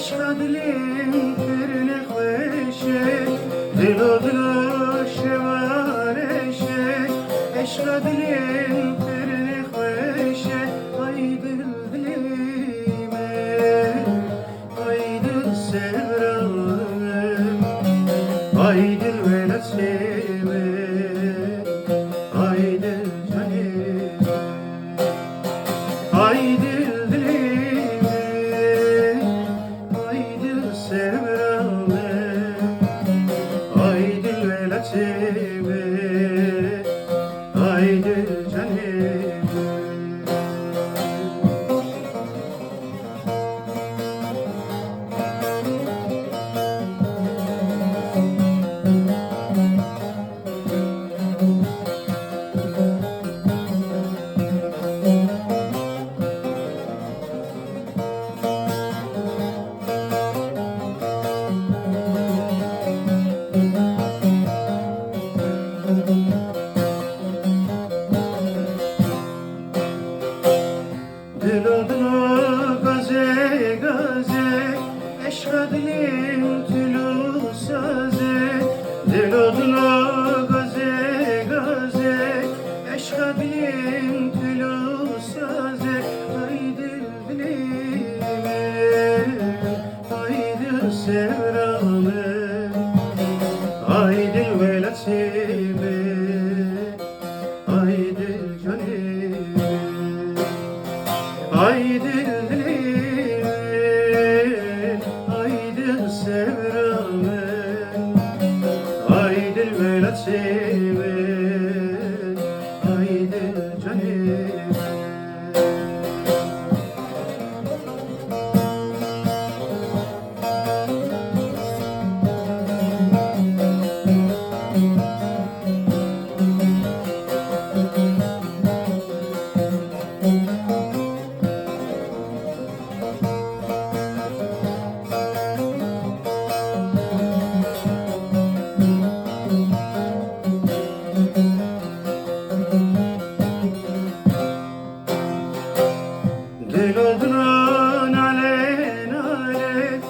عشق دلیم کرن خوشه دلو دلو شوارشه عشق دلیم کرن خوشه ay dil dilime ay dil sevranım ay dil veletime ay dil canime ay dil dilime ay dil sevranım ay dil veletime ay dil canime Dilo dilo gaze gaze eşk dilim tülü saze Dilo dilo gaze gaze eşk dilim tülü saze ay dil dilime ay dil sevranım ay dil veletime ay dil canime ay dil dilime, ay dil sevranım, ay dil veletime, ay dil canime. Dil oldun ale nale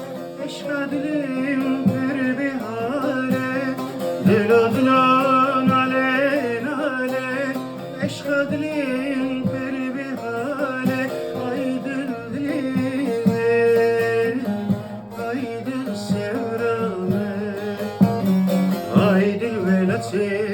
eşk dilim bir bihare Dil oldun ale nale eşk dilim bir bihare ay dil dilime ay dil sevranım ay dil veletime